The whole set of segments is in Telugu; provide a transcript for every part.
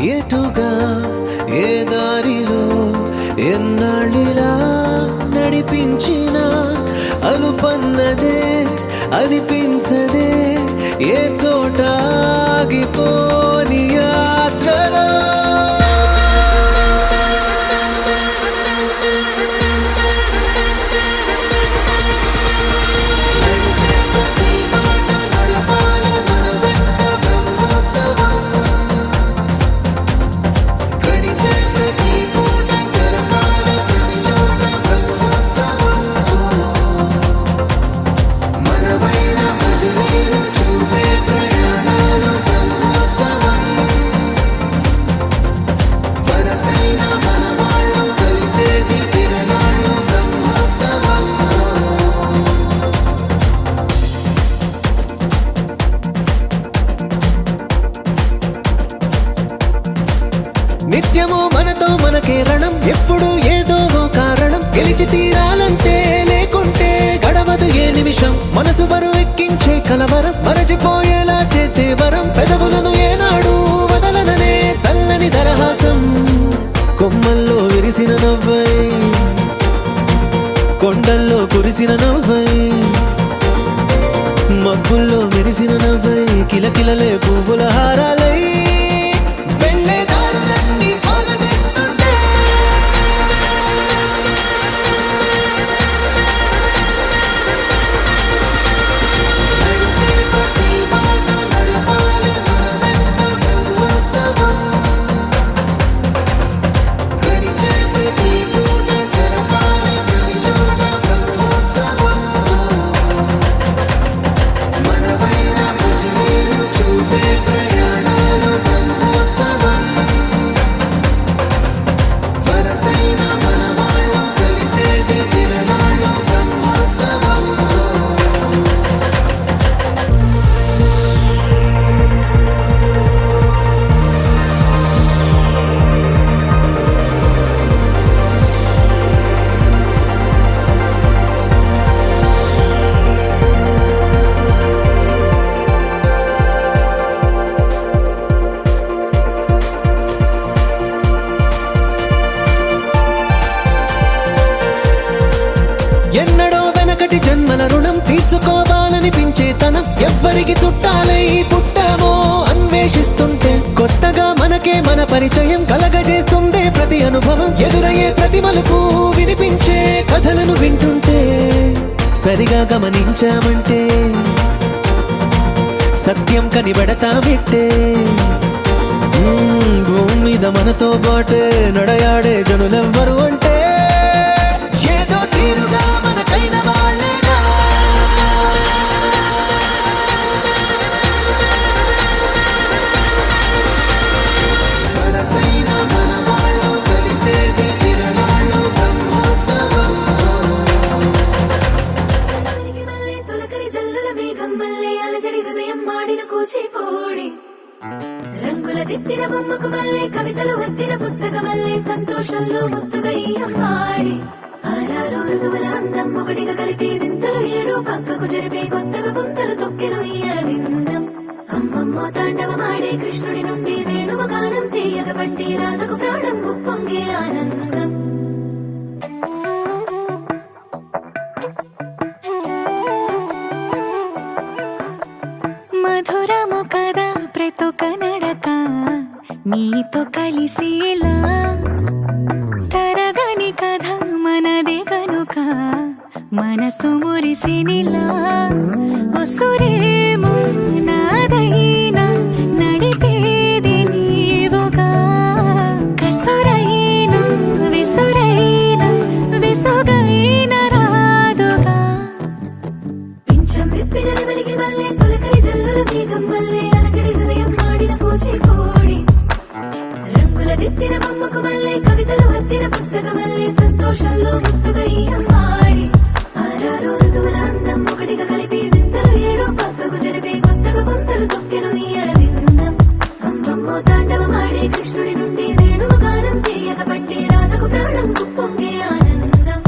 ఎటుగా ఏ దారిలో ఎన్నాళ్ళిలా నడిపించిన అనుపన్నదే అనిపించదే ఏ చోట ఆగిపోని యాత్రలో నిత్యము మనతో మనకే రణం ఎప్పుడు ఏదో కారణం గెలిచి తీరాలంటే లేకుంటే గడవదు ఏ నిమిషం మనసు బరువు ఎక్కించే కలవరం మరచిపోయేలా చేసే వరం పెదవులను ఏనాడు వదలననే చల్లని దరహాసం కొమ్మల్లో విరిసిన నవ్వై కొండల్లో కురిసిన నవ్వై మబ్బుల్లో మెరిసిన నవ్వై కిలకిలలే పువ్వుల హారాలై ఎన్నడో వెనకటి జన్మల రుణం తీర్చుకోవాలనిపించే తనం ఎవ్వరికి చుట్టాలై పుట్టామో అన్వేషిస్తుంటే కొత్తగా మనకే మన పరిచయం కలగజేస్తుందే ప్రతి అనుభవం ఎదురయ్యే ప్రతి మలుపు వినిపించే కథలను వింటుంటే సరిగా గమనించామంటే సత్యం కనిపెడతామిట్టే భూమి మీద మనతో పాటే నడయాడే జనులెవ్వరు అంటే ఏదో తీరుగా మనకైన వాళ్ళేనా మనసైన మన వాళ్ళు కలిసేటి తిరణాళ్ళు బ్రహ్మోత్సవం మళ్ళీ తొలకరి జల్లుల మేఘం మళ్ళీ అలజడి హృదయం మాడిన కూచిపోడి రంగుల దిద్దిన బొమ్మకు మళ్ళీ కవితలు వద్దిన పుస్తకమల్లే సంతోషంలో ముత్తుగా ఈ అమ్మాడి ఆరారు ఋతువుల అందం ఒకటిగా కలిపి వింతలు ఏడు పక్కకు జరిపే కొత్తగా పుంతలు తొక్కెను ఈ అరవిందం అమ్మమ్మో తాండవమాడే కృష్ణుడి నుండి వేణువ గానం తీయగ పండి రాధకు ప్రాణం ఉప్పొంగే ఆనందం మధురము కదా ప్రతొక నడక నీతో కలిసేలా తరగని కథ మనదే కనుక మనసు మురిసినిలా ఉసురేమో నాదైనా నడిపేది నీవుగా కసురైనా విసురైనా విసుగైన రాదుగా పింఛం విప్పిన వెలిగి మళ్ళీ తొలకరి జల్లుల మేఘం మళ్ళీ అలజడి హృదయం మాడిన కూచిపోడి రంగుల దిద్దిన బొమ్మకు మళ్ళీ కవితలు వద్దిన పుస్తకమల్లే సంతోషంలో ముత్తుగా ఈ అమ్మాడి ఆరారు ఋతువుల అందం ఒకటిగా కలిపి వింతలు ఏడు పక్కకు జరిపే కొత్తగా పుంతలు తొక్కెను ఈ అరవిందం అమ్మమ్మో తాండవమాడే కృష్ణుడి నుండి వేణువ గానం తీయగ పండి రాధకు ప్రాణం ఉప్పొంగే ఆనందం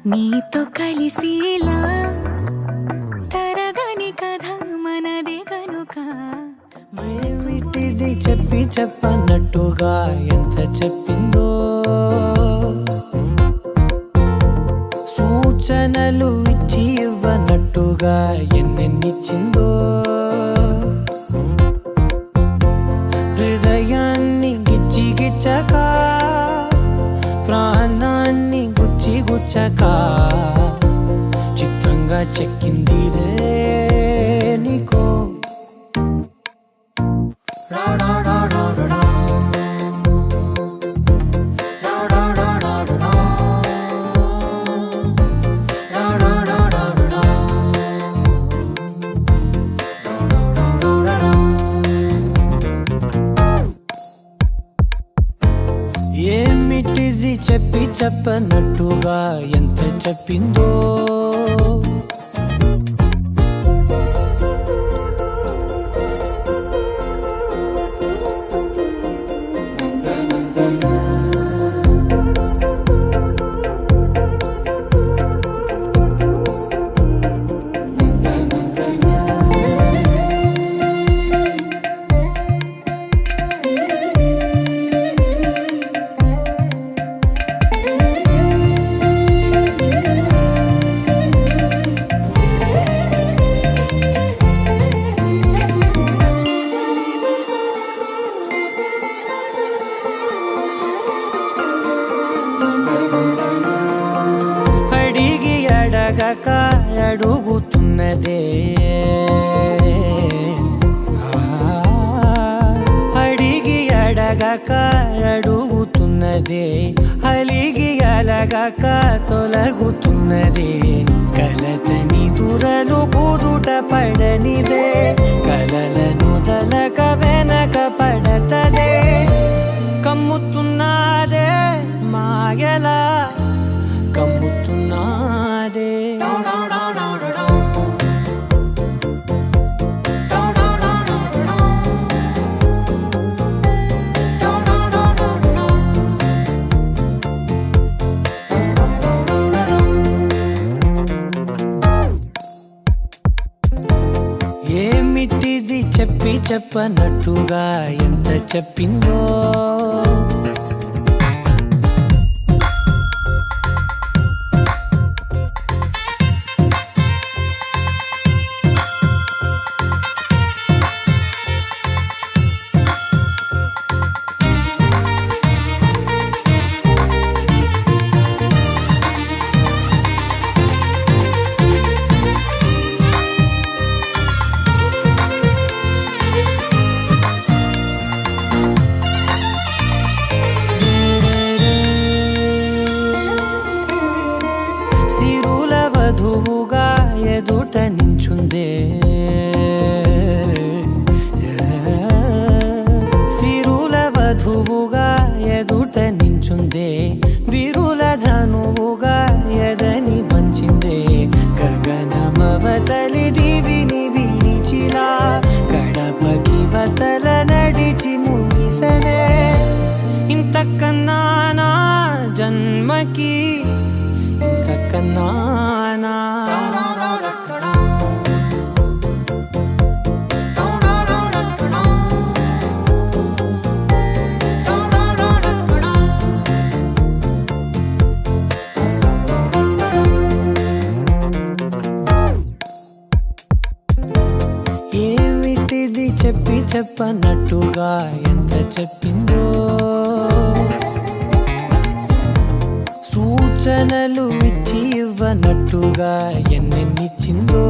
నీతో కలిసిలా తరగని కథ మనది కనుక ఏమిటిది చెప్పి చెప్పన్నట్టుగా ఎంత చెప్పిందో సూచనలు ఇచ్చి ఇవ్వనట్టుగా ఎన్నెన్నిచ్చిందో హృదయాన్ని గిచ్చి గిచ్చక ప్రాణాన్ని గుచ్చి గుచ్చక చిత్రంగా చెక్కింది రే నీకో ఏమిటిది చెప్పి చెప్పనట్టుగా ఎంత చెప్పిందో అడిగి అడగక అడుగుతున్నదే అడిగి అడగక అడుగుతున్నదే అలిగి అలగక తొలగుతున్నదే కలతని దురలు కుదుట పడనిదే కలలను దలక వెనక పడతదే కమ్ముతున్నదే మాయలా కమ్ముతున్నదే ఏమిటిది చెప్పి చెప్పనట్టుగా ఎంత చెప్పిందో సిరుల వధువుగా ఎదుట నించుందే సిరుల వధువుగా ఎదుట నించుందే విరుల ధనువుగా ఎదని వంచిందే గగనమవతలి దివిని విడిచిలా గడపకి వతల నడిచి ముగిసనే ఇంతకన్నా నా జన్మకి ఇంతకన్నానా ఏమిటిది చెప్పి చెప్పనట్టుగా ఎంత చెప్పిందో సూచనలు ఇచ్చి ఇవ్వనట్టుగా ఎన్నెన్నిచ్చిందో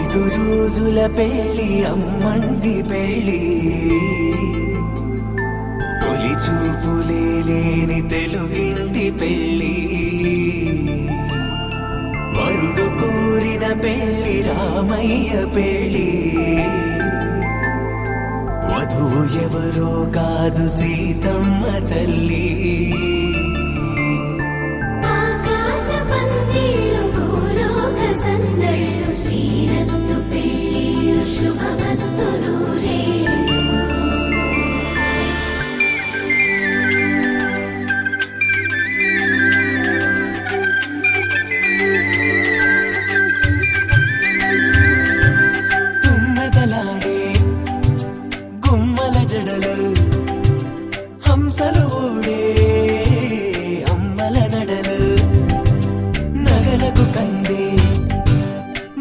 రోజుల పెళ్ళి అమ్మండి పెళ్ళి తొలి చూపులే లేని తెలుగింటి పెళ్ళి జరిగిన పెళ్లి రామయ్య పెళ్లి వధువు ఎవరో కాదు సీతమ్మ తల్లి ఆకాశ పందిళ్ళు భూలోక సందళ్ళు శ్రీరస్తు పెళ్ళిళ్ళు శుభమస్తు నూరేళ్ళు తుమ్మెదలాడే గుమ్మల జడలు హంసలు ఊడే అమ్మల నడలు నగలకు కంది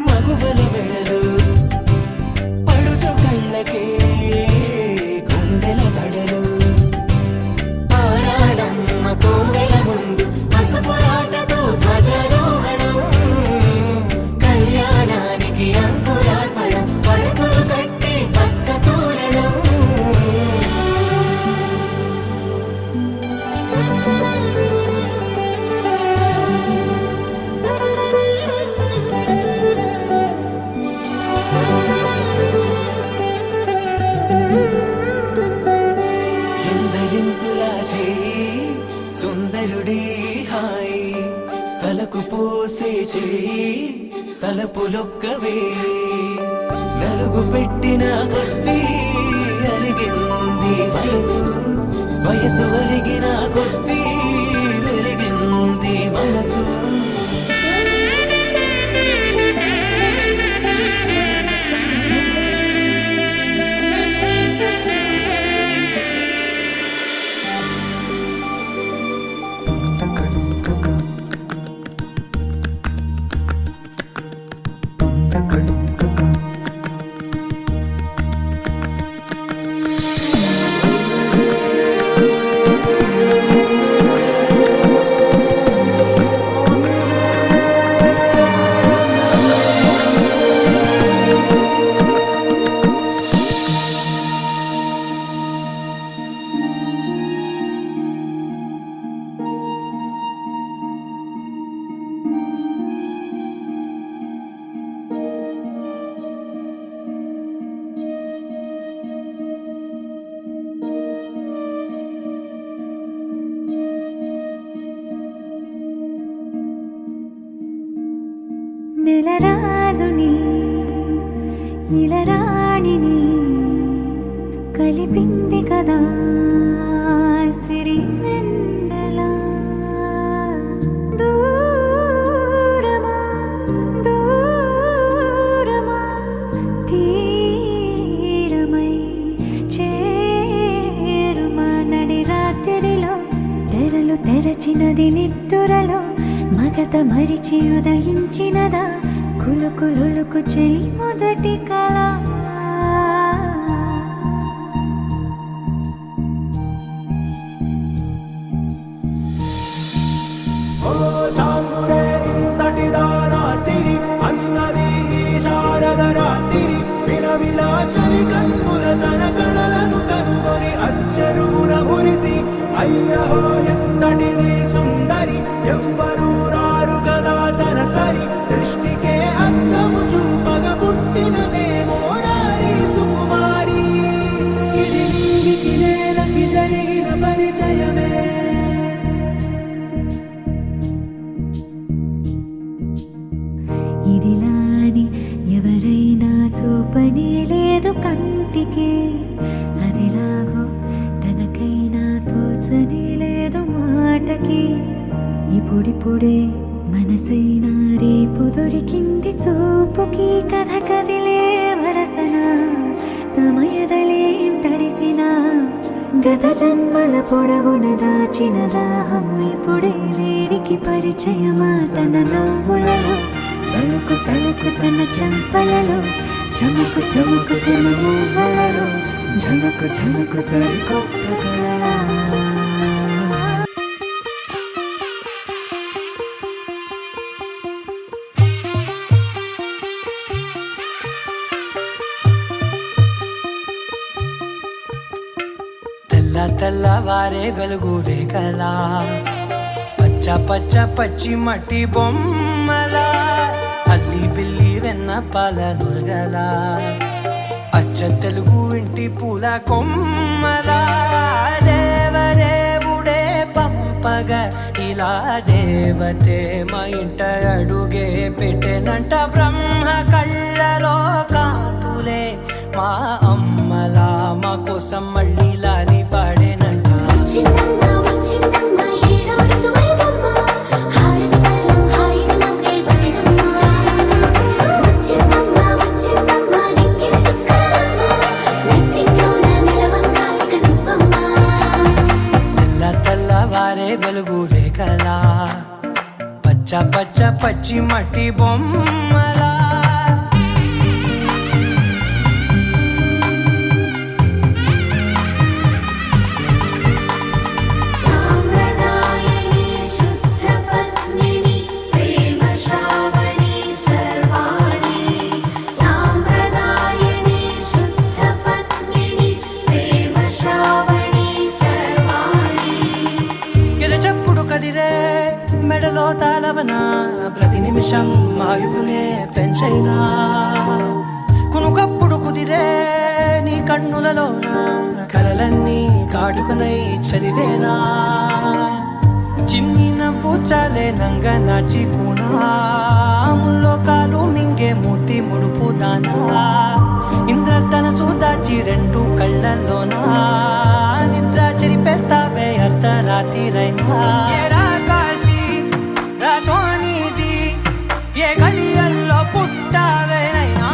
మగువల మెడలు పడుచు కళ్ళకే గుండెల తడలు పారాడమ్మ కోవెల ముందు పసుపు రాటతో ధ్వజారోహణం కళ్యాణానికి అంకురార్పణం పడకలు కట్టి పచ్చ తోరణం ఎందరింతులా చేయి సుందరుడి హాయి తలకు పోసే చేయి తలపులొక్కవే నలుగు పెట్టిన కొద్దీ అలిగింది వయసు వయసు అలిగిన కొద్దీ వెలిగింది మనసు నెలరాజుని ఇలరాణిని కలిపింది కదా సిరి వెన్నెల దూరమా దూరమా తీరమై చేరుమా నడి రాత్రిలో తెరలు తెరచినది నిద్దురలో మగత మరిచి ఉదయించినదా కులుకులుకు చెలి మొదటి కళ అన్నది శారద రాత్రి విలవిలా చలి కన్నుల తన కళలను కనుగొని అచ్చరుగున మురిసి అయ్యహో ఎంతటిది సుందరి ఎవ్వరూ రారు కదా తన సరి సృష్టికే అద్దము చూపగ పుట్టినదేమో నారీ సుకుమారి ఇది నీకి నేలకి జరిగిన పరిచయమే ఇదిలాని ఎవరైనా చూపని లేదు కంటికి అదిలాగో తనకైనా తోచని లేదు మాటకి ఇప్పుడిప్పుడే మనసైనా రేపు దొరికింది చూపుకి కథ కదిలే వరసన తమ ఎదలేం తడిసిన గత జన్మల పొడవున దాచిన దాహము ఇప్పుడే వీరికి పరిచయమా తన నవ్వులలో తలుకు తలుకు తన చెంపలలో చముకు చముకు తన మువ్వలలో ఝనకు ఝనకు సరికొత్త కళ తెల్లవారే వెలుగు రేఖలా పచ్చ పచ్చ పచ్చి మట్టి బొమ్మలా అల్లి బిల్లి పాల నురగల అచ్చ తెలుగు ఇంటి పూల కొమ్మల దేవదేవుడే పంపగ ఇలా దేవతే మా ఇంట అడుగే పెట్టెనంట బ్రహ్మ కళ్ళలో కాంతులే మా అమ్మలా మా కోసం మళ్ళీ లాలి పాడేనంట వచ్చిందమ్మా వచ్చిందమ్మా ఏడో ఋతువైవమ్మ హారతి పళ్ళం హాయిగా నవ్వే వదనమ్మ వచ్చిందమ్మా వచ్చిందమ్మా నింగిన చుక్కలమ్మ నెట్టింట్లోన నిలవంక ఇక నువ్వమ్మా తెల్ల తెల్లవారే వెలుగు రేఖలా పచ్చ పచ్చ పచ్చి మట్టి బొమ్మలా సాంప్రదాయని శుద్ధ పద్మిని ప్రేమ శ్రావణి సర్వాణి సాంప్రదాయని శుద్ధ పద్మిని ప్రేమ శ్రావణి సర్వాణి ఎదచప్పుడు కదిరే మెడలో తాళవన ప్రతి నిమిషం ఆయువునే పెంచైనా కునుకప్పుడు కుదిరే నీ కన్నులలోన కలలన్నీ కాటుకనై చదివేనా చిన్ని నవ్వు చాలే నంగ నాచి కూనాముల్లో కాలు మింగే మూతి ముడుపు దానా ఇంద్రధనసు దాచి రెండు కళ్ళల్లోనా నిద్ర చెరిపేస్తావే అర్ధరాత్రిరైనా ఏరా కాశీ రా సోనిది ఏ గడియల్లో పుట్టావేనైనా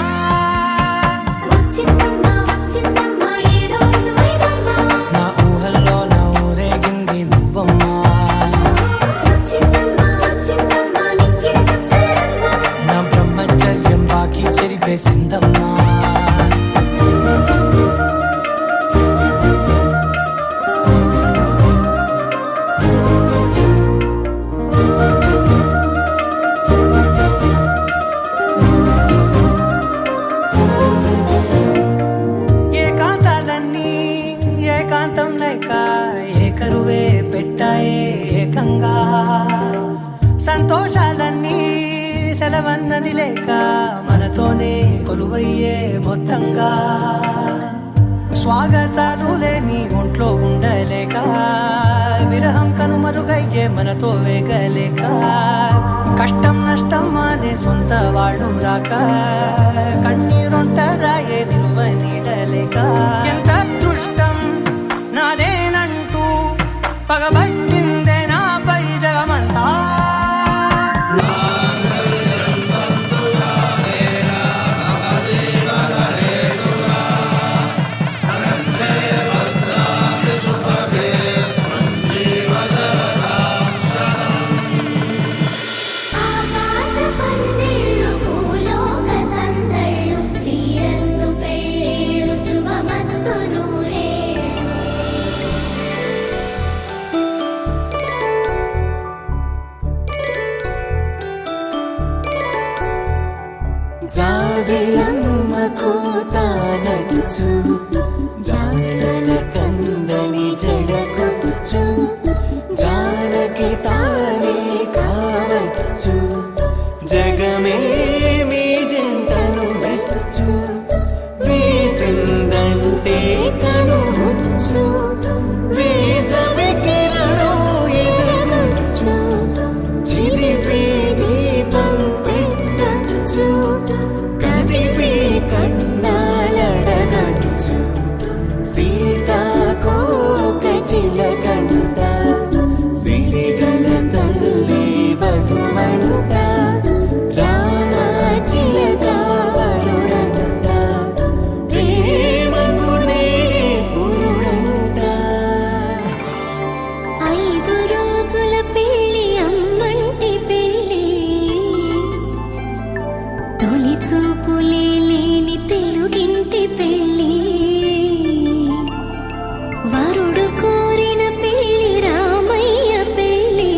వచ్చిందమ్మా వచ్చిందమ్మా ఏడో ఋతువైవమ్మ నా ఊహల్లో నా ఊరేగింది నువ్వమ్మా వచ్చిందమ్మా వచ్చిందమ్మా నింగిన చుక్కలమ్మ నా బ్రహ్మచర్యం బాకీ చెరిపేసిందమ్మా ఏకాంతాలన్నీ ఏకాంతం లేక ఏకరువే పెట్టాయే ఏకంగా సంతోషాలన్నీ సెలవన్నది లేక మనతోనే కొలువయ్యే మొత్తంగా స్వాగతాలు లేని ఒంట్లో ఉండలేక విరహం కనుమరుగయ్యే మనతో వేగలేక కష్టం నష్టం అనే సొంత వాళ్ళు రాక కన్నీరొంటరాయే నిలువ నీడలేక ఎంత అదృష్టం నాదేనంటూ పగబట్టిందే నాపై జగమంతా ఆకాశ పందిళ్ళు భూలోక సందళ్ళు శ్రీరస్తు పెళ్ళిళ్ళు శుభమస్తు నూరేళ్ళు జాబిలమ్మ కోతానచ్చు జాడల కందని జడకొచ్చు జానకి తానే కావచ్చు జగమే మీ జంటను మెచ్చు వీసిందంటే కనుముచ్చు వీసవి కిరణం ఎదగచ్చు చిదిపి దీపం పెట్టచ్చు కదిపి కన్నాలడగచ్చు సీతాకోక చిలకంట సిరిగల తల్లి వధువంట రామ చిలక వరుడంట ప్రేమకు నేడే పురుడంట 5 రోజుల పెళ్లి అమ్మంటి పెళ్లి తొలి చూపులే లేని తెలుగింటి పెళ్లి వరుడు కోరిన పెళ్లి రామయ్య పెళ్లి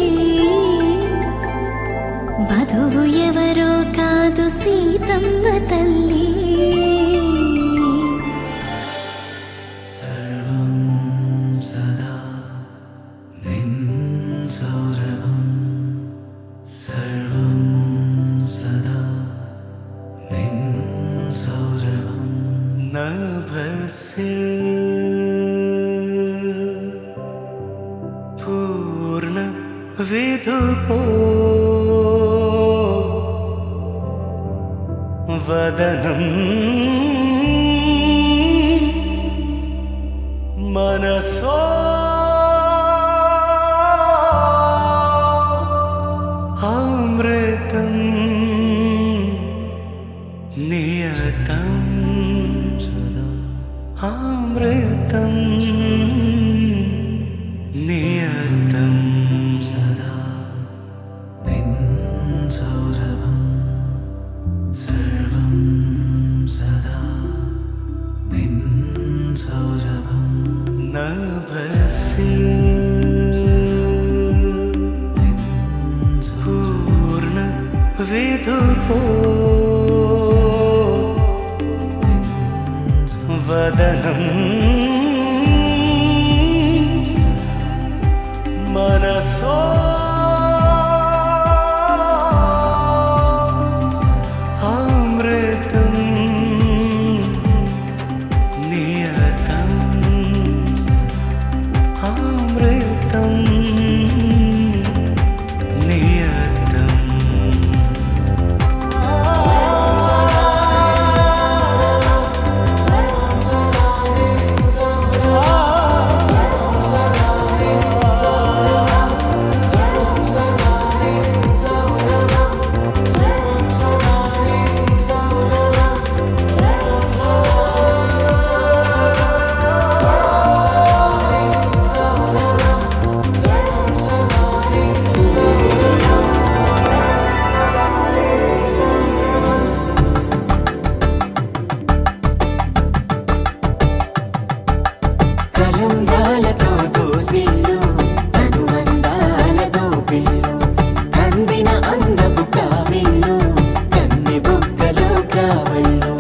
వధువు ఎవరో కాదు సీతమ్మ తల్లి సదా నిన్ పూర్ణ విధుపో వదనం మనసో అమృతం నియతం అమృతం నియతం సదా నిన్సౌరభం సర్వం సదా నిన్సౌరభం నభసి పూర్ణ విధుపో వదనం మనసో అమృతం నియతం అమృతం నియతం కలంగాలతో దోసిల్లు అనుమందాలతో పిల్లు కందిన అందపు కావిళ్ళు కన్నె బుగ్గలో క్రావళ్ళు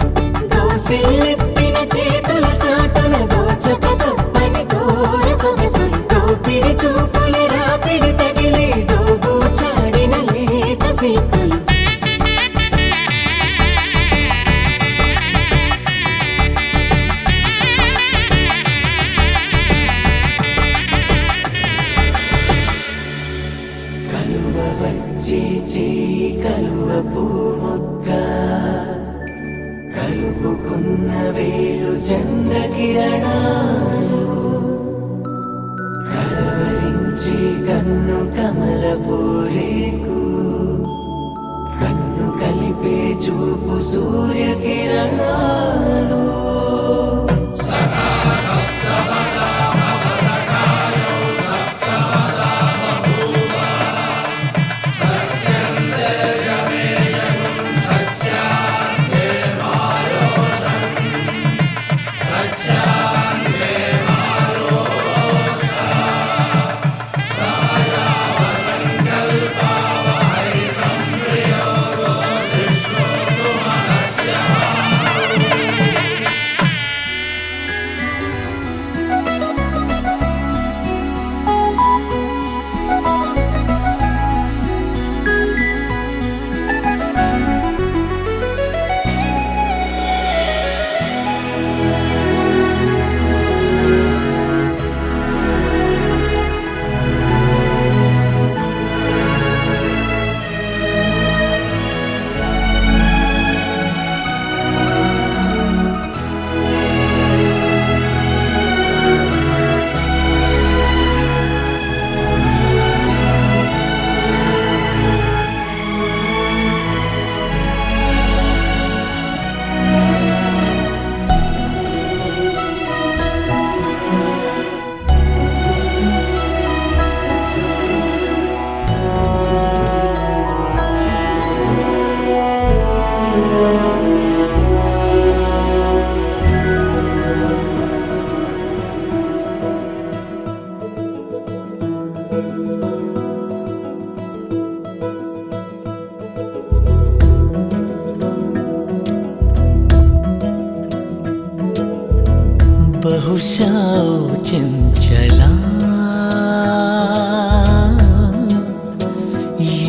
దోసిల్లెత్తిన చేతుల చాటున దోచక తప్పని దూర సొగసులు దోపిడి చూపుల రాపిడి తగిలి దోబూచాడిన లేత సీపులు కలువ వచ్చే చేయి కలువ పూమొక్క కలుపుకున్న వేలు చంద్రకిరణాలు కలవరించే కన్ను కమల పూరేకు కన్ను కలిపే చూపు సూర్యకిరణాలు బహుశా చంచలా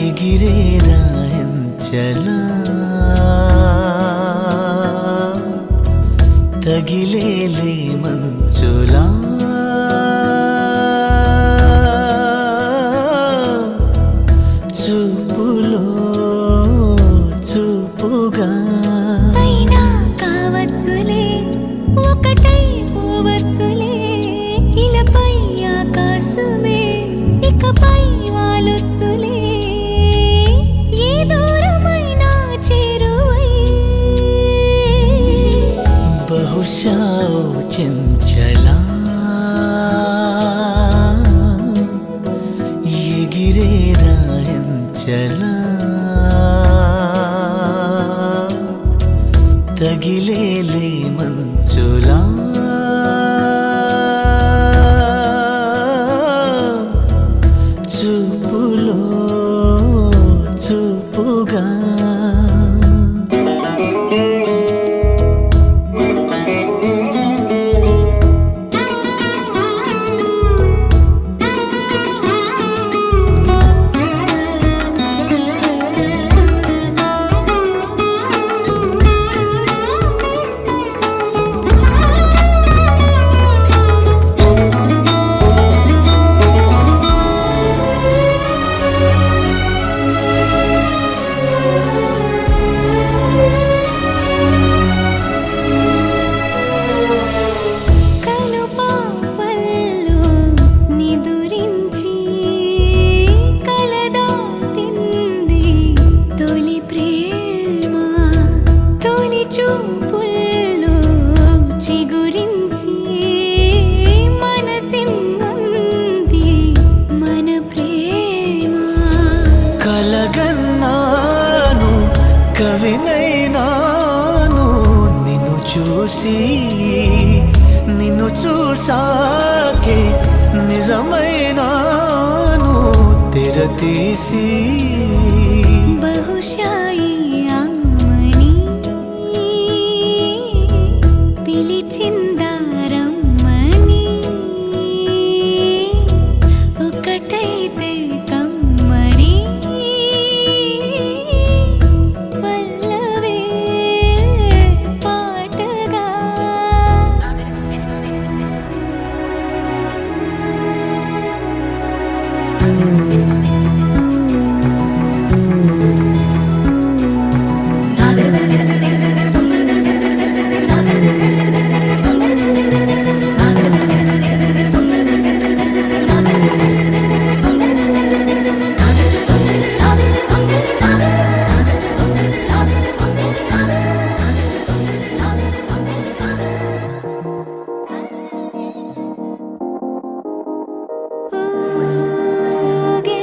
ఎగిరే రాయంచలా తగిలేలే మంచులా ఎగిరేరాయంచలా తగిలేలే మంచులా చూపులో చూపుగా కనుపాపల్లో నిదురించి కలదాటింది తొలి ప్రేమ తొలి చూపుల్లో చిగురించి మనసిమ్మంది మన ప్రేమ కలగన్నాను కవినైనాను నిన్ను చూసి నిన్ను చూసాకే నిజమైనాను తెరతీసి బహుశా ఈ అమ్మని పిలిచిందా రమ్మని ఒకటైతే కమ్మని పల్లవే పాటగా ఊగే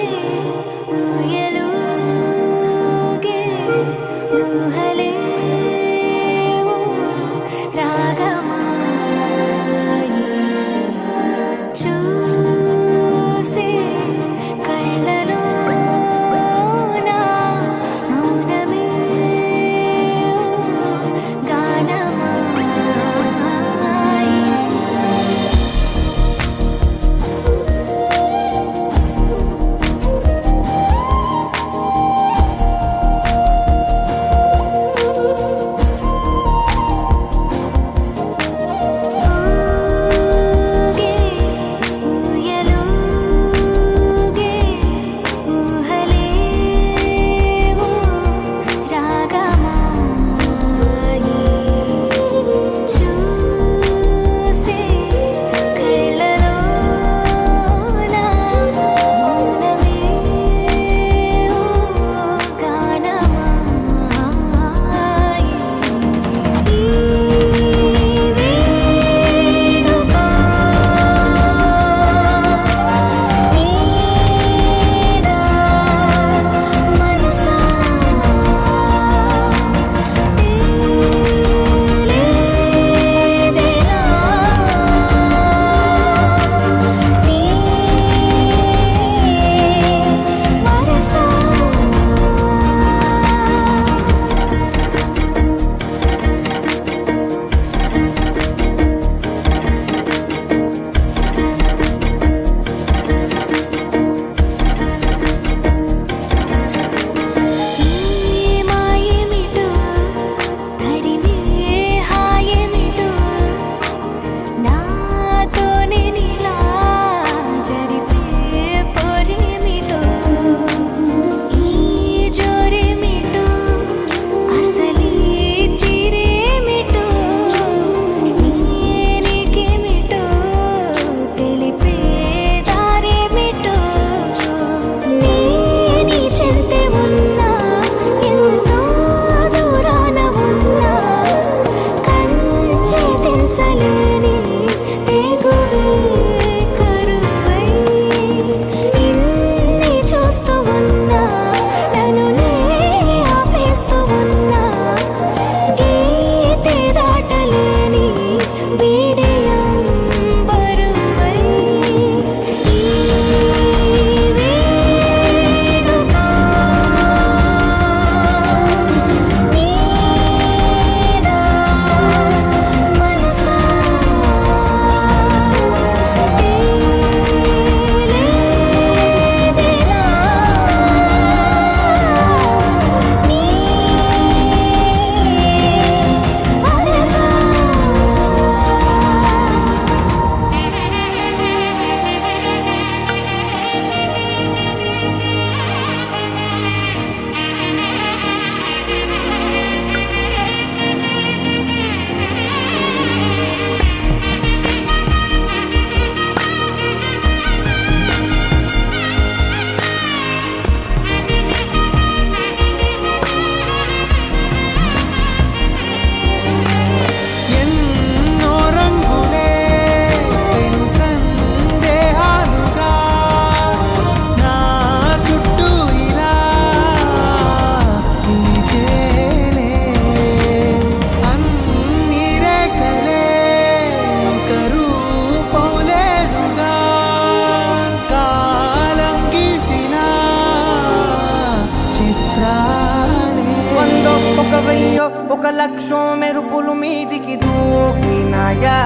ఒక లక్షం మెరుపులు మీదికి దూకినాయా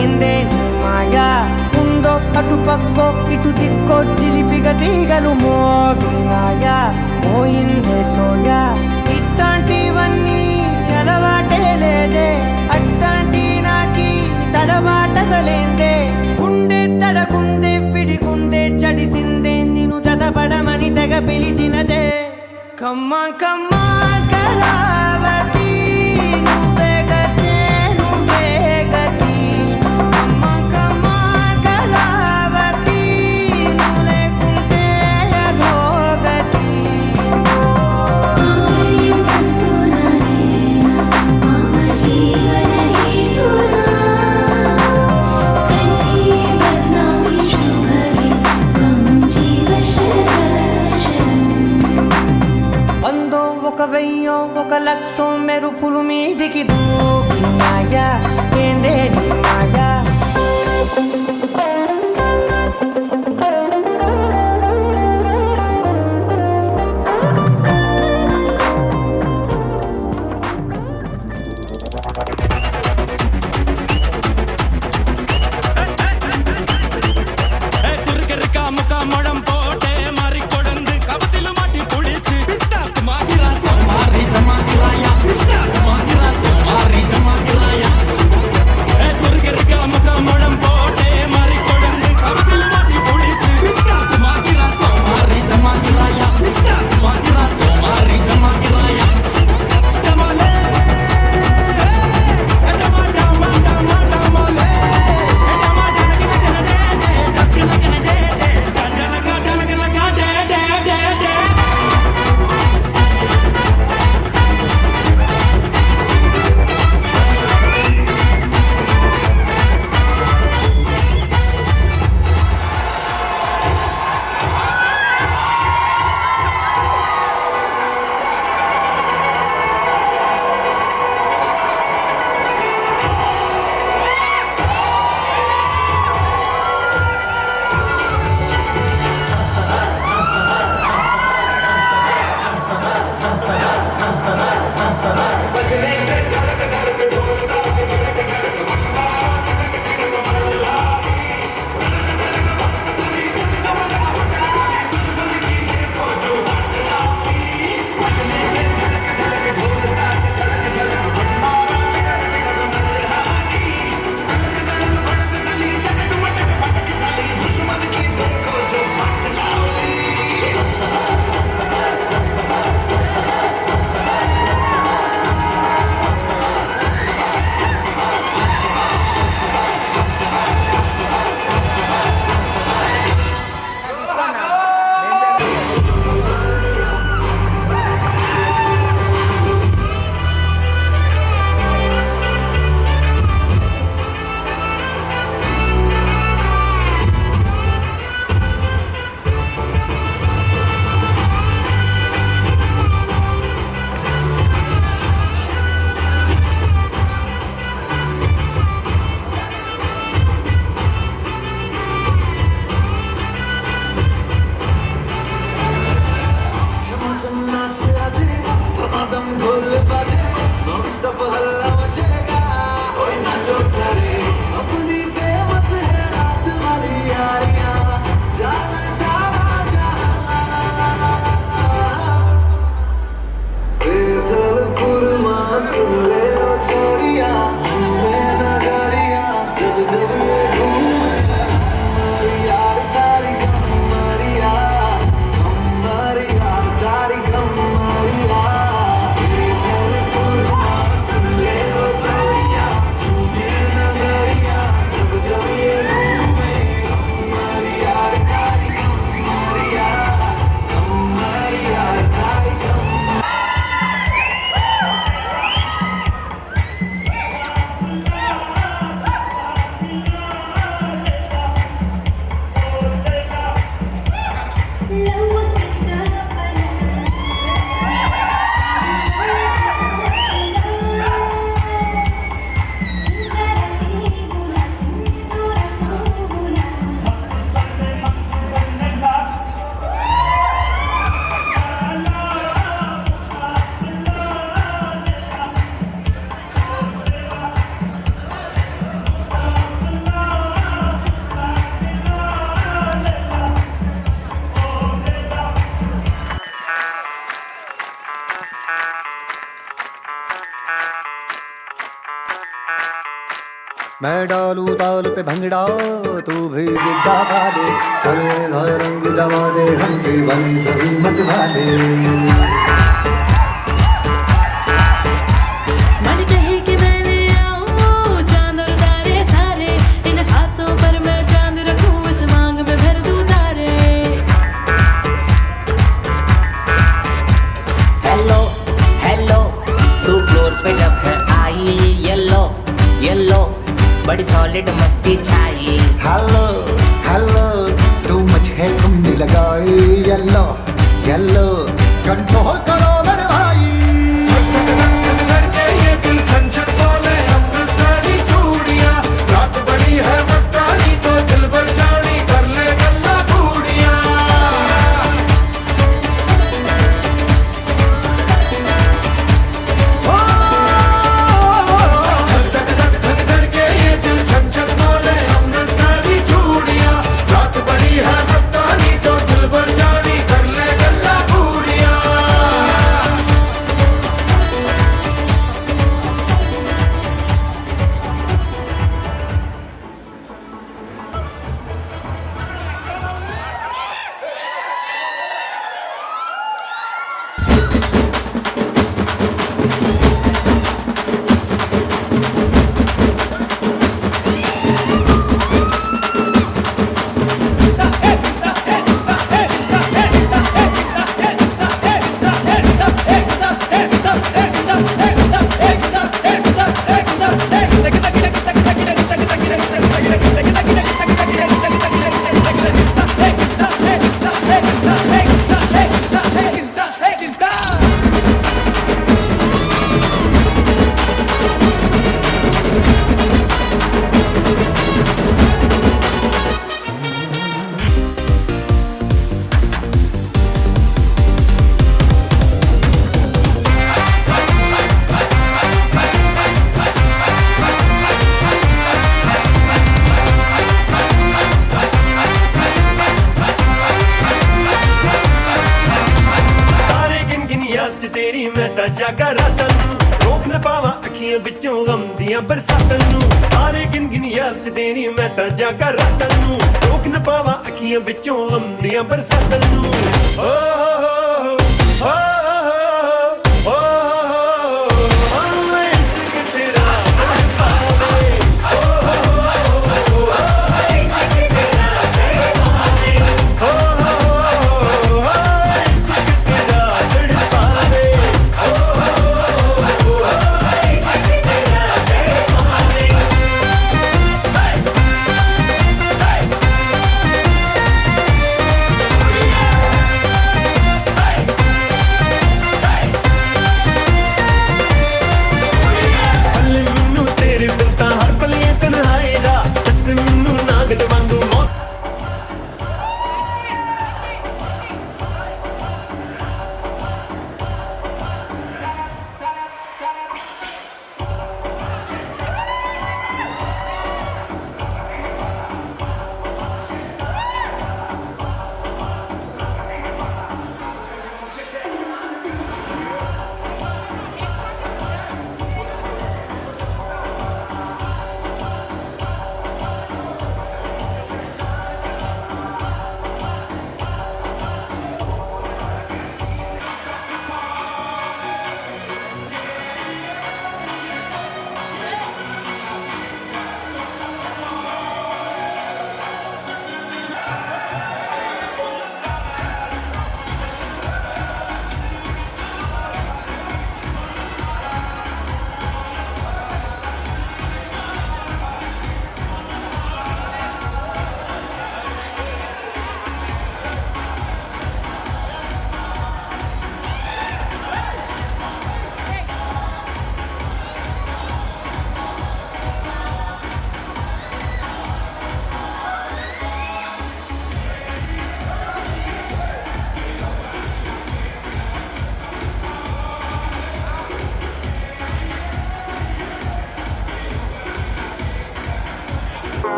ఏందే నీ మాయా ఉందో అటు పక్కో ఇటు దిక్కో చిలిపిగ తీగలు మోగినాయా పోయిందే సోయా ఇట్లాంటివన్నీ అలవాటే లేదే అట్లాంటి నాకి తడబాటసలేందే గుండె తడగుందే పిడిగుండే చడిసిందే నిన్ను చదపడమని తెగ పిలిచినదే కమ్మా కమ్మా కళావతి నువ్వే గతే నువ్వే గతి కమ్మా కమ్మా కళావతి నువ్వు లేకుంటే అధోగతి మామయ్యం తంతుననేనా మమ జీవన హేతునా కంఠే బద్నామి శుభగే త్వం జీవ శరదర్శనం వందో ఒక వెయ్యో ఒక లక్షం మెరుపులు మీదికి దూకినాయా ఏందే నీ మాయా मैं डालू ताल पे भंगड़ा तू भी गिद्दा पा दे, चले घर रंग जमा दे हम भी बन सभी मत वाले। मन कहे कि मैं ले आऊं चांद और तारे सारे, इन हाथों पर मैं चांद रखूं, इस मांग में भर दूं तारे। हेलो हेलो तू फ्लोर्स पे जब है आई, येलो येलो बड़ी सॉलिड मस्ती छाई। हेलो हेलो तू मुझे कुंडी लगाई, येलो येलो कंट्रोल करो मेरे भाई। ये दिल छन छन बोले अमृतसरी चूड़ियां, रात बड़ी है मस्तानी तो दिल भर जानी कर ले गल्ला बूढ़ियां। धक धक धक धड़के ये दिल छन छन बोले अमृतसरी चूड़ियां, रात बड़ी है मस्तानी तो दिल भर जानी कर ले गल्ला बूढ़ियां। तारे गिन गिन याद च तेरी मैं तां जागा रातां नूं, रोक न पावां अखियां विचों गम दियां बरसातां नूं। तारे गिन गिन याद च तेरी मैं तां जागा रातां नूं, रोक न पावां अखियां विचों गम दियां बरसातां नूं। ओ हो हो इश्क तेरा तड़पावे, इश्क तेरा तड़पावे।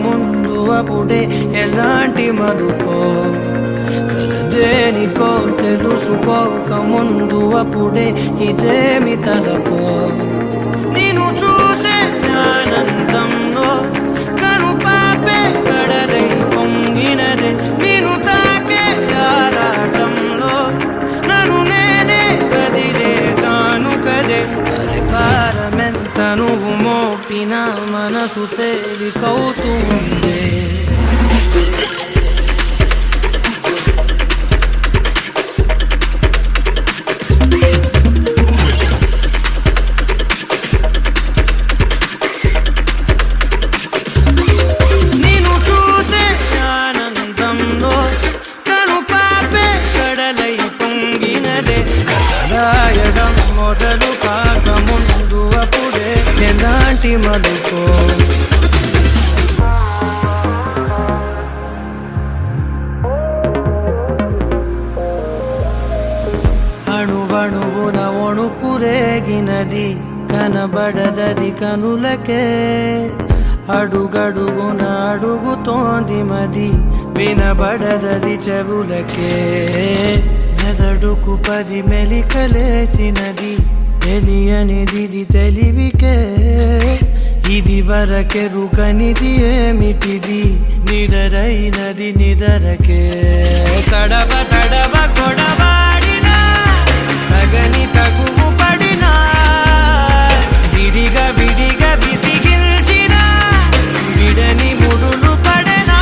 ముందు అప్పుడే ఎలాంటి మలుపో కలదేనికో తెలుసుకోక ముందు అప్పుడే ఇదేమి తలపో నేను చూసే ఆనందంలో కను పాపే కడలై పొంగినదే నేను తాకే ఆరాటంలో నన్ను నేనే కదిలేసాను కదే అరే భారమెంత నువ్వు మోపిన మనసు తేలికవుతుంది మొదలు కాక ముందు అప్పుడే ఎలాంటి మలుపో అణువణువున ఒణుకురేగినది కనబడదది కనులకే అడుగడుగున అడుగుతోంది మది వినబడదది చెవులకే మెదడుకు 10 మెలికలేసినది తెలియనిది తెలివికే ఇది వరకెరుకనిది ఏమిటిది నిదరైనది నిదరకే తడవ తడవ కొడవాడినా తగని తగువు పడినా విడిగా విడిగా విసిగిల్చిన విడని ముడులు పడనా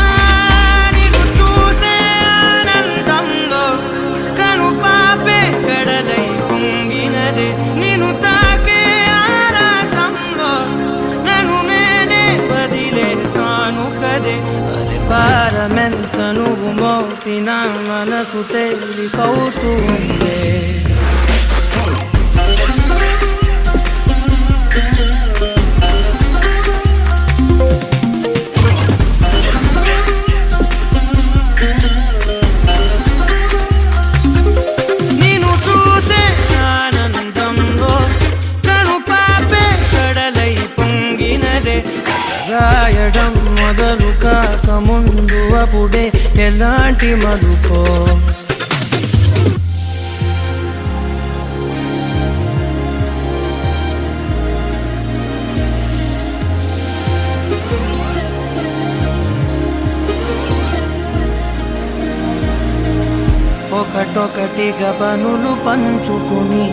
నిన్ను చూసే ఆనందంలో కను పాపే కడలై పొంగినదే నిన్ను తాకే ఆరాటంలో నన్ను నేనే వదిలేసాను కదే అరే భారమెంత నువ్వు మోపిన మనసు తేలికవుతుంది రాయడం మొదలు కాక ముందు అప్పుడే ఎలాంటి మలుపో ఒకటొకటిగా పనులు పంచుకుని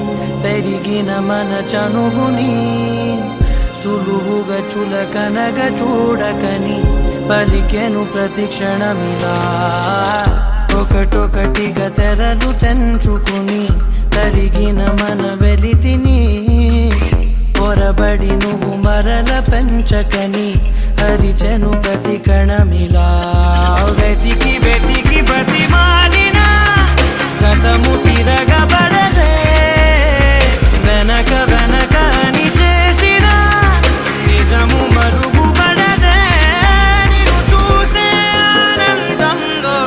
పెరిగిన మన చనువుని సులువుగా చులకనగా చూడకని పలికెను ప్రతి క్షణమిలా ఒకటొకటిగా తెరలు తెంచుకుని తరిగిన మన వెలితిని పొరబడి నువ్వు మరల పెంచకని హరిచెను ప్రతి కణమిలా వెతికి వెతికి బతిమాలిన గతము తిరగబడదే వెనక వెనక అని చేసిన నిజము మరుగుపడదే నిన్ను చూసే ఆనందంలో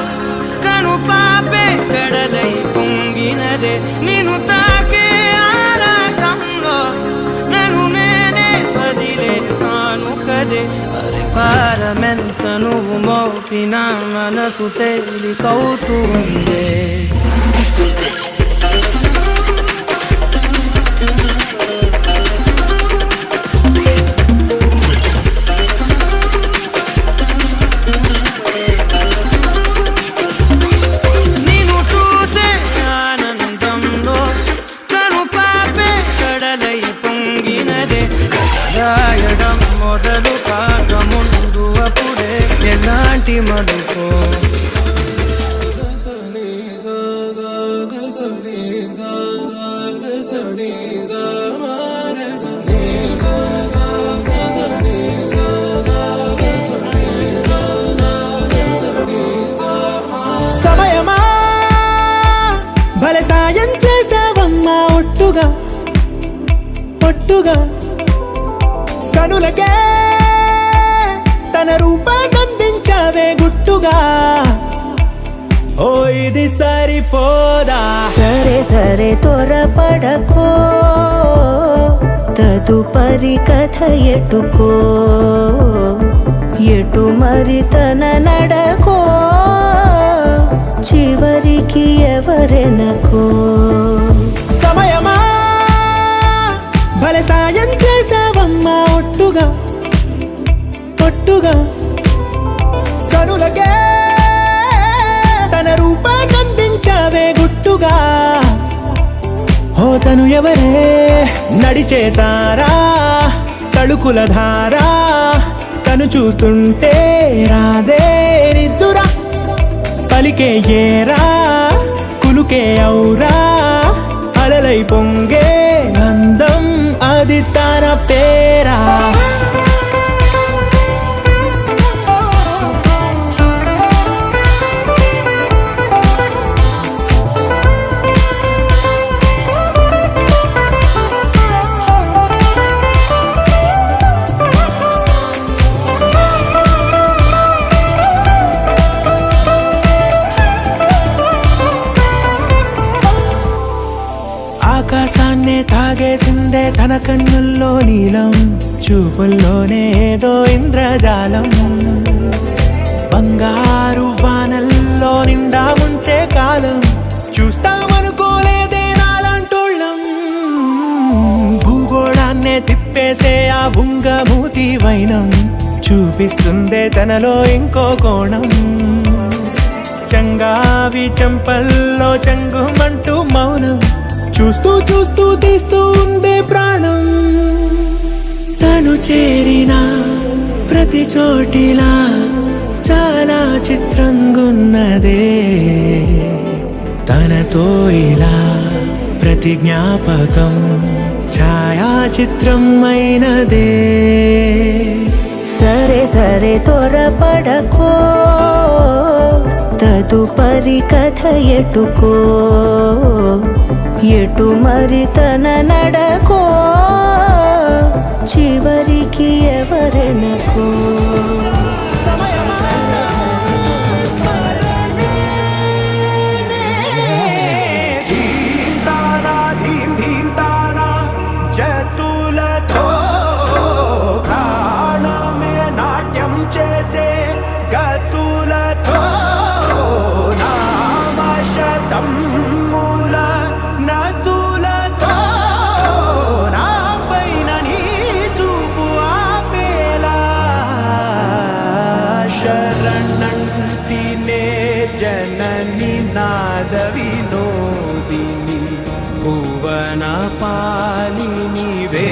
కను పాపే కడలై పొంగినదే నిన్ను తాకే ఆరాటంలో నన్ను నేనే వదిలేసాను కదే అరే భారమెంత నువ్వు మోపిన మనసు తేలికవుతుంది రాయడం మొదలు కాక ముందు అప్పుడే ఎలాంటి మలుపో సమయమా భలే సాయం చేసావమ్మా ఒట్టుగా ఒట్టుగా కనులకే తన రూపాన్నందించావే గుట్టుగా ఓ ఇది సరిపోదా సరే సరే త్వరపడకో తదుపరి కథ ఎటుకో ఎటు మరి తన నడకో చివరికి ఎవరెనకో సమయమా భలే సాయం చేసావమ్మా ఒట్టుగా ఒట్టుగా కనులకే తన రూపాన్నందించావే గుట్టుగా ఓ తను ఎవరే నడిచే తారా తళుకుల ధారా తను చూస్తుంటే రాదే నిద్దురా పలికే ఏరా కులుకే ఔరా అలలై పొంగే అందం అది తన పేరా ఆకాశాన్నే తాగేసిందే తన కన్నుల్లో నీలం చూపుల్లోనే ఏదో ఇంద్రజాలం బంగారు వానల్లో నిండా ముంచే కాలం చూస్తామనుకోలేదే నాలాంటోళ్ళం భూగోళాన్నే తిప్పేసే ఆ బుంగమూతి వైనం చూపిస్తుందే తనలో ఇంకో కోణం చంగావి చంపల్లో చంగుమంటూ మౌనం చూస్తూ చూస్తూ తీస్తూ ఉందే ప్రాణం తను చేరిన ప్రతి చోటిలా చాలా చిత్రంగున్నదే తనతో ఇలా ప్రతి జ్ఞాపకం ఛాయాచిత్రం అయినదే సరే సరే త్వరపడకో తదుపరి కథ ఎటుకో ఎటు మరి తన నడకో చివరికి ఎవరెనకో చేసే గతులతో నామశతం మూల నతులతో నా పైన నీ చూపు ఆపేలా శరణంటినే జనని నాద వినోదిని భువన పాలిని వే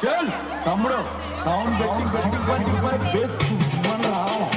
చల్ తమ్ముడు సౌండ్ బెట్టింగ్ బేస్ మన రావాలి.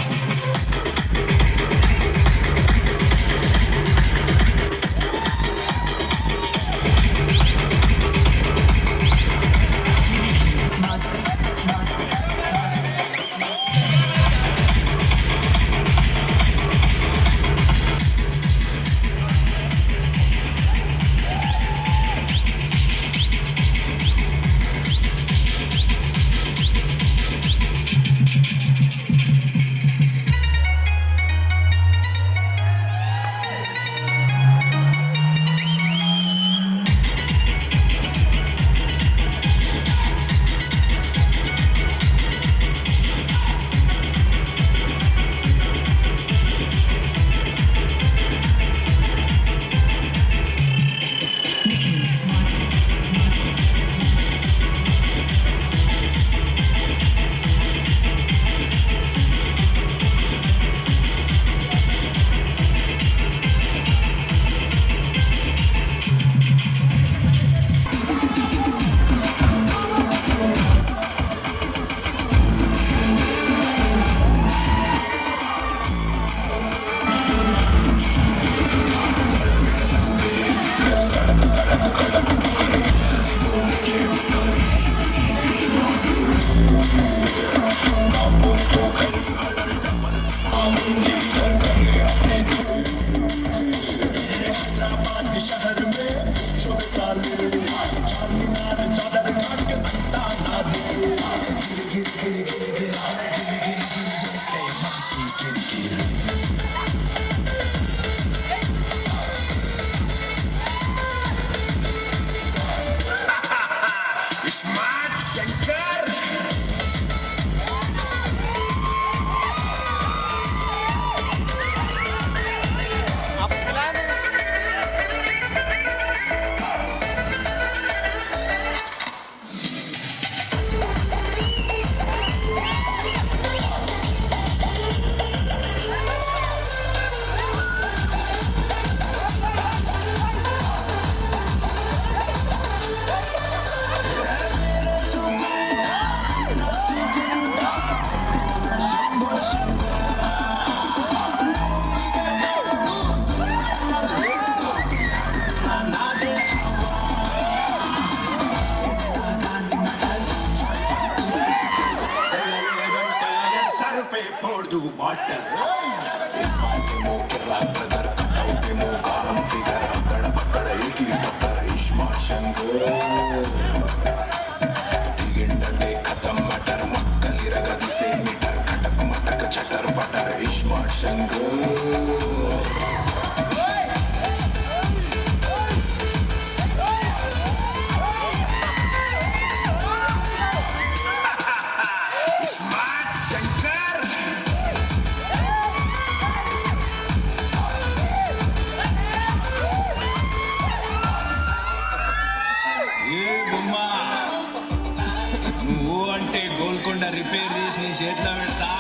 రిపేర్ చేసి నీ చేతిలో పెడతా,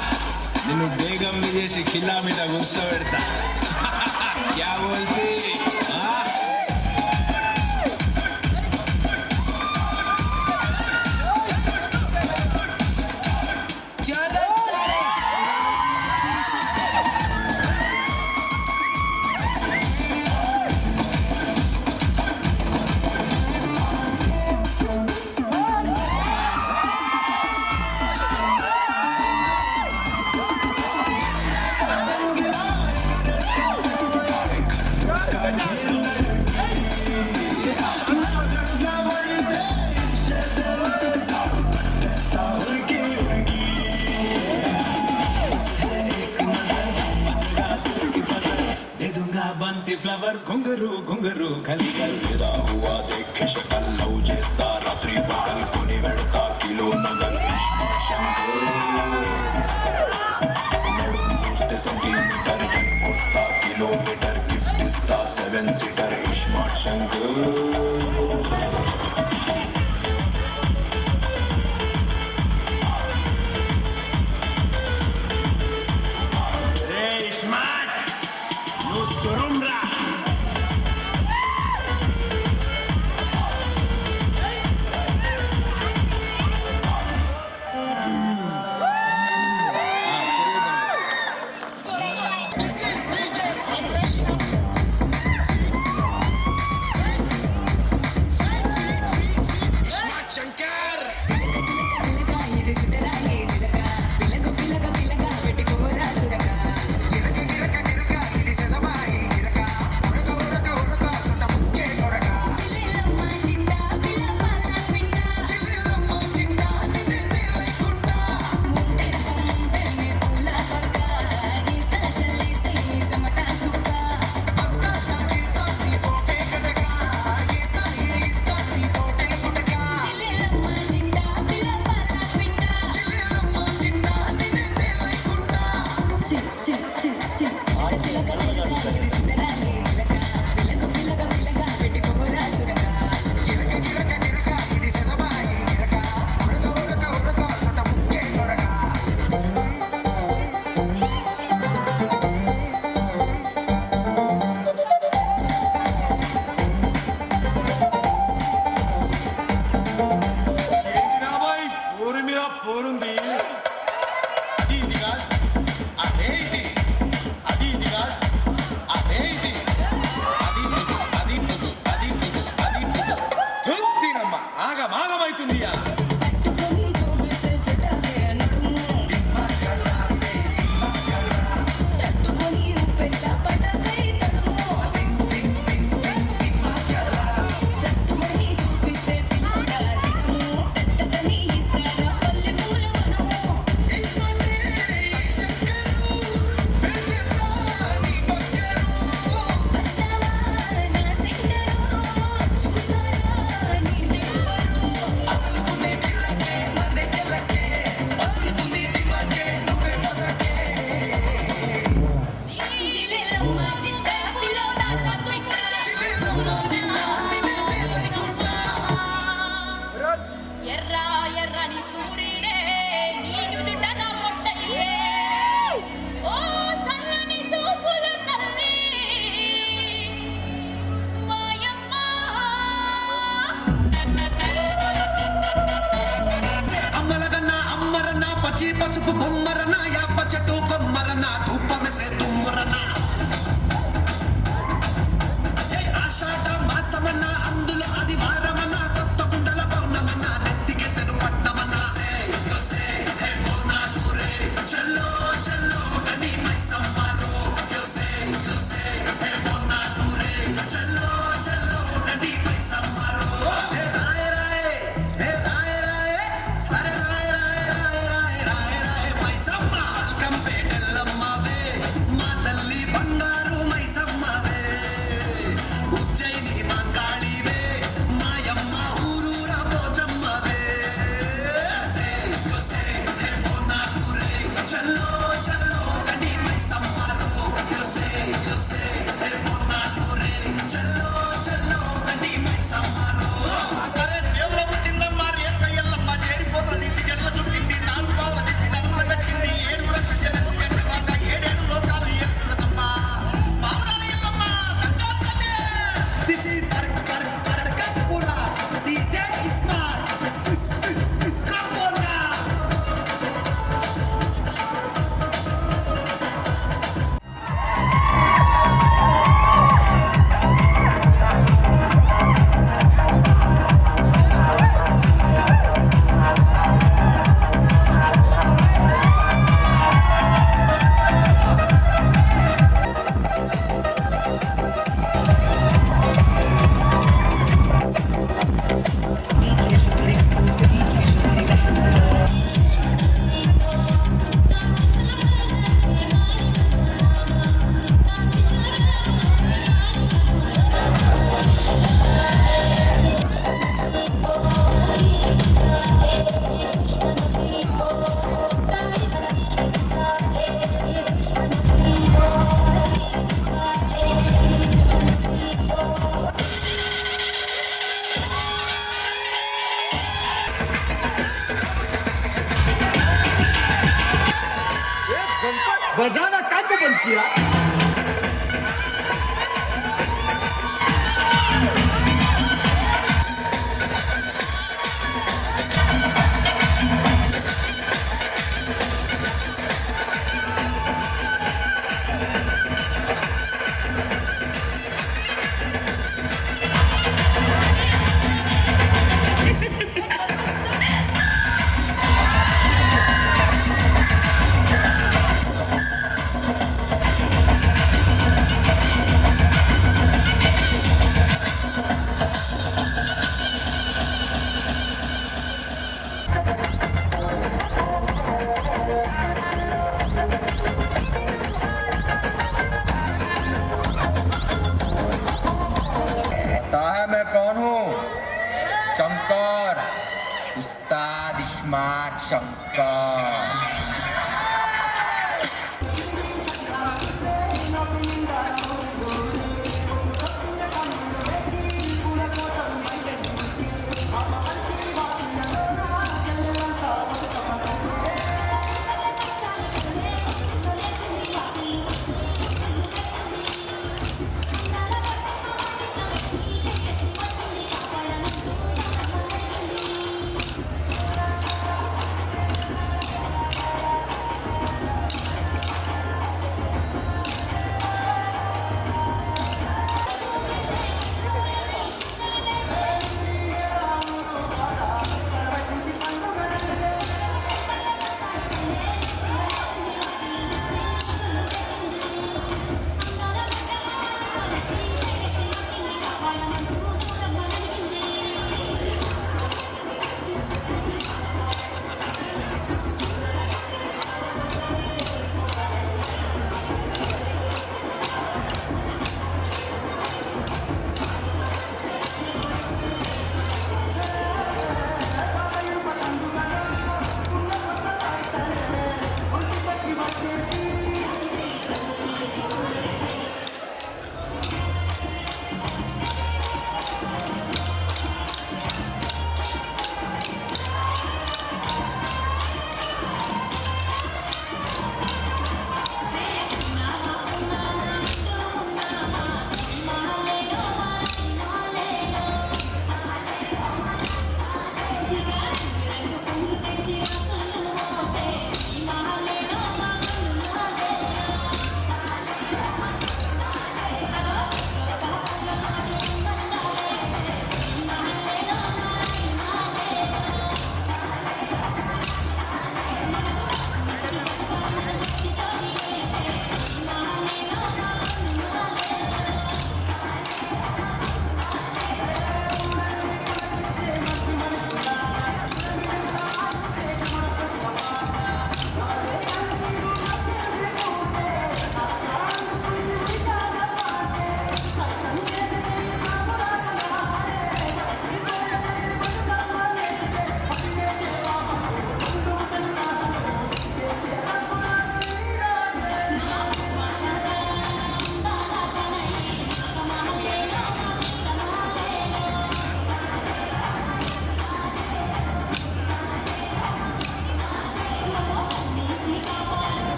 నిన్ను బేగం చేసి కిల్లా మీద కూర్చోబెడతా. క్యా బోల్తీ? फ्लावर घुंगरू घुंगरू गली गल फिरा हुआ देख शक्ल लव చేస్తా రాత్రి పగల్ కొని వెడతా కిలో నగల్ ఇష్మా శంకర్ నడుము చూస్తే సెంటీమీటర్ వస్తా కిలోమీటర్ గిఫ్ట్ ఇస్తా 7 సీటర్ ఇష్మా శంకర్ పసుపు బొమ్మరన యాప చెట్టు కొమ్మరన ధూపమెసే తుమ్మరన ఆషాఢ మాసమన్న అందులో ఆదివారమన్న కొత్త గుండల పౌర్ణమన్న నెత్తికెత్తెను పట్టమన్న చల్లో చల్లో గడి మైసమ్మరో చల్లో చల్లో గడి మైసమ్మరో హే రాయ రాయ హే రాయ రాయ అరే రాయ రాయ రాయ రాయ రాయ మైసమ్మ కంపేటెల్లమ్మవే మా తల్లి బంగారు మైసమ్మవే ఉజ్జయిని మా కాళీవే మాయమ్మ ఊరూరా పోచమ్మవే చల్లో చల్లో గడి మైసమ్మరో చల్లో చల్లో గడి మైసమ్మరో అరే దేవుల పుట్టిందమ్మ రేప ఎల్లమ్మ చేరిపోతుంది చెట్ల చుట్టింది నాలుగు పావుల తీసి నన్నుల కట్టింది ఏడు రక్ష జనకు ఎండగాక ఏడేడు లోకాలు ఏడుతుందమ్మ పావురాల ఎల్లమ్మ దండా తల్లి దిస్ ఈస్ కర్కస్పురా డీజే ఇస్మార్ట్ కర్కోనా बजाना का को बंद किया मैं कौन हूँ? शंकर, उस्ताद स्मार्ट शंकर।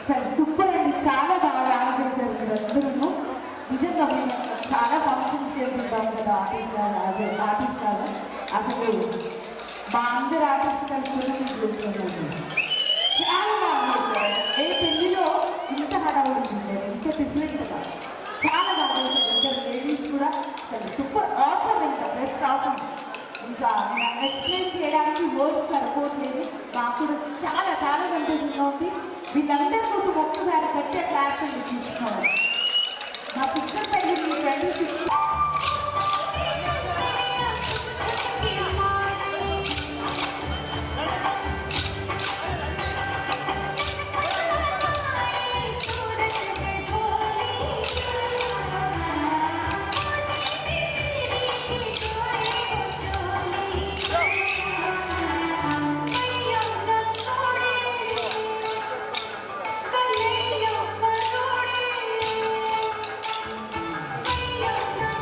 సరే సూపర్ అండి, చాలా బాగా డాన్స్ చేశారు మీరందరూ. నిజంగా మేము చాలా ఫంక్షన్స్కి వెళ్తుంటాం కదా ఆర్టిస్ట్ కాదు అసలు మా అందరు ఆర్టిస్ట్ కలుపుకొని చాలా బాగా చేశారు. ఏ పెళ్లిలో ఇంత హడావుడి ఉండేది, ఇంత డిఫరెంట్గా చాలా బాగా చేశారు. ఇద్దరు లేడీస్ కూడా అసలు సూపర్ ఆసమ్, ఇంకా జస్ట్ ఆసమ్. ఇంకా ఎక్స్ప్లెయిన్ చేయడానికి వర్డ్స్ సరిపోవట్లేదు. నాకు కూడా చాలా చాలా సంతోషంగా ఉంది. వీళ్ళందరి కోసం ఒక్కసారి గట్టిగా క్లాప్స్ అండి తీసుకోవాలి. మా సిస్టర్ పెళ్లి 26 Hey,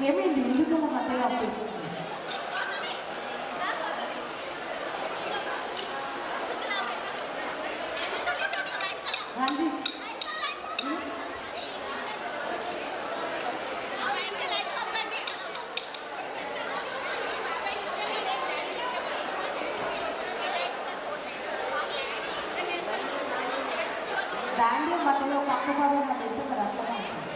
ఏమైంది ఎందుకు మధ్యలో అనిపిస్తుంది రంజిత్ దాంట్లో మధ్యలో పక్క భాగం అయితే మరి అర్థం అవుతుంది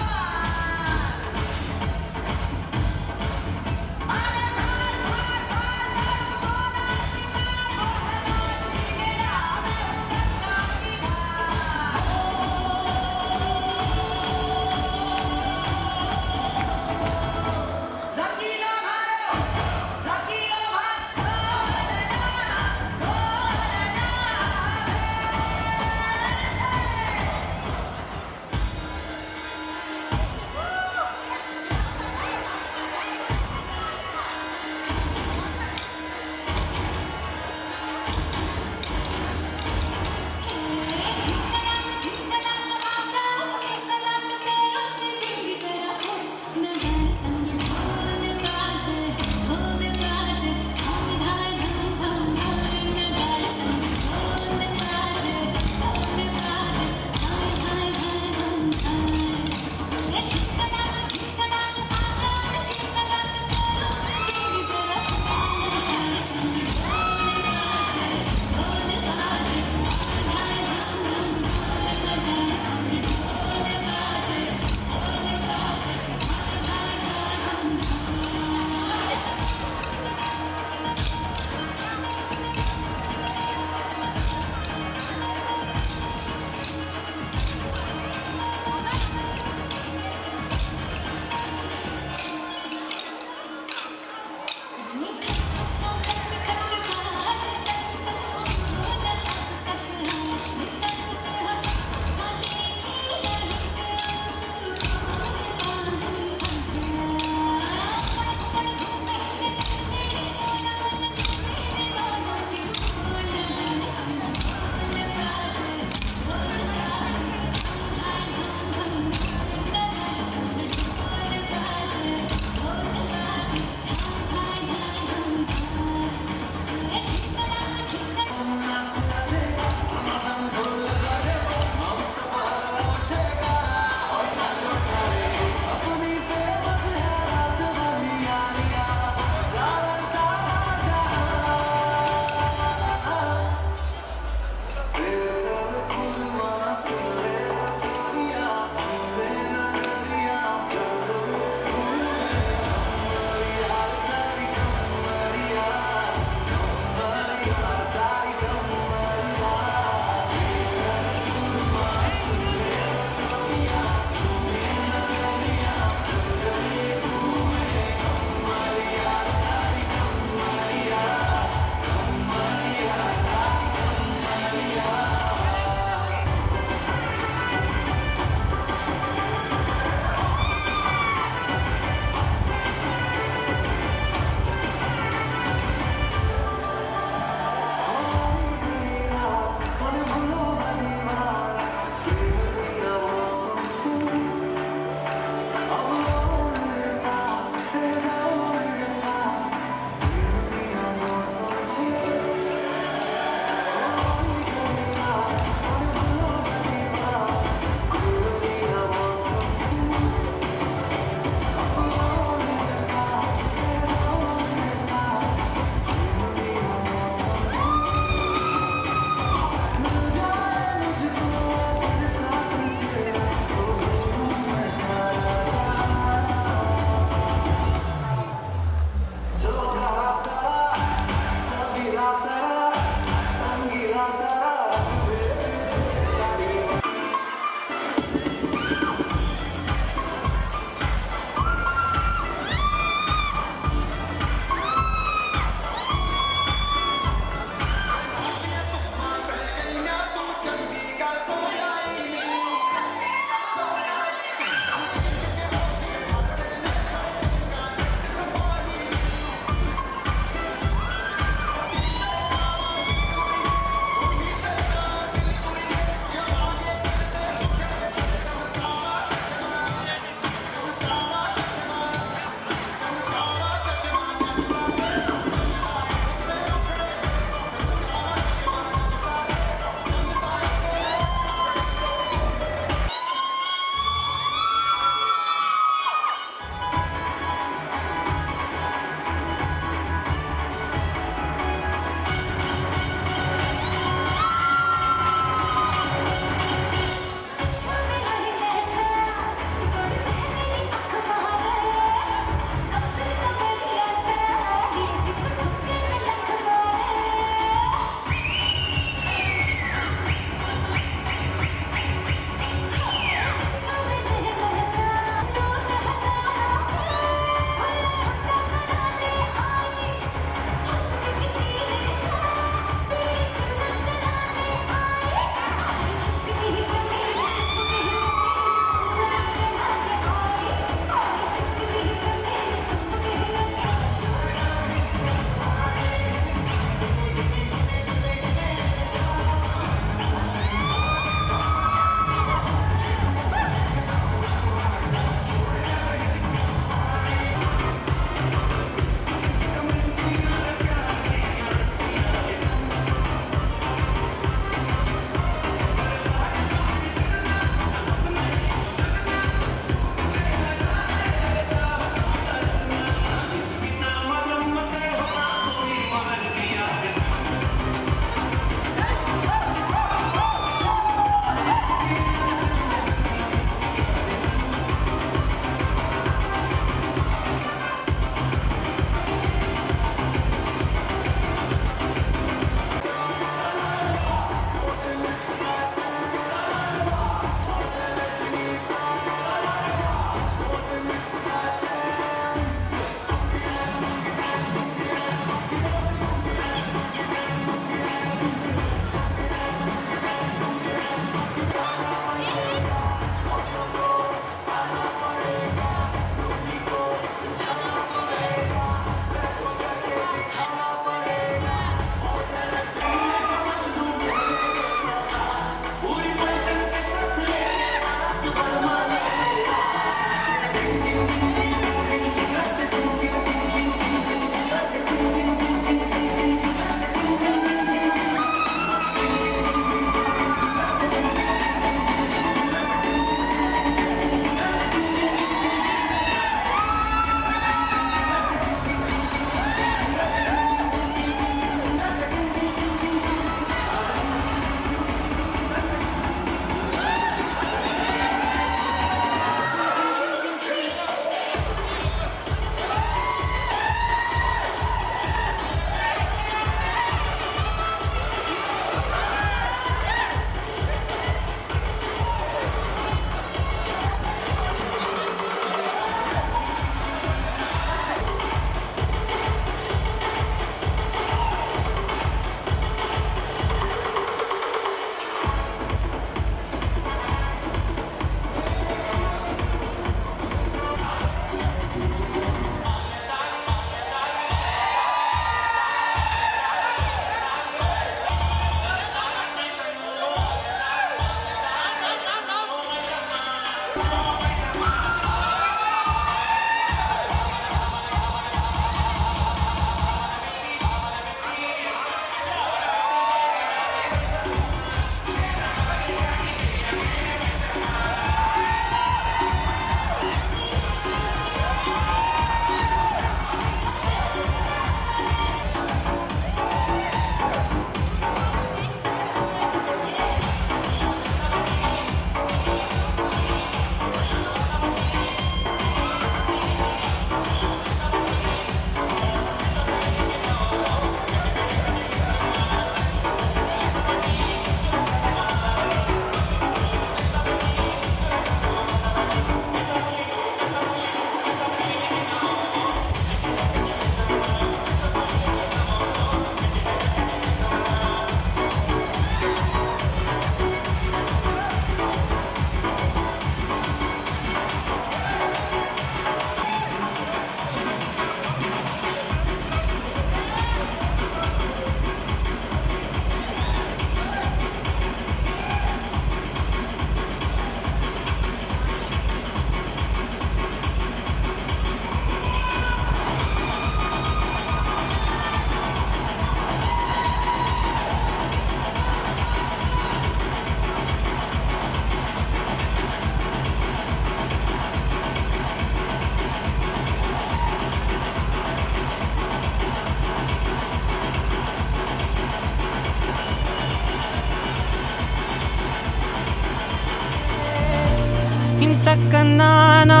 కన్నానా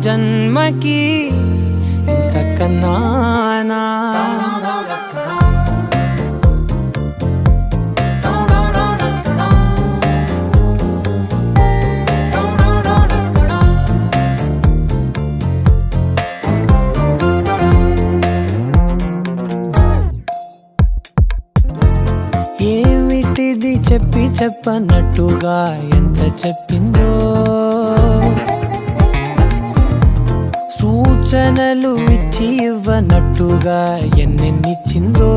జన్మకి ఇంత కన్నానా ఏమిటిది చెప్పి చెప్పనట్టుగా ఎంత చెప్పిందో సూచనలు ఇచ్చి ఇవ్వనట్టుగా ఎన్నెన్నిచ్చిందో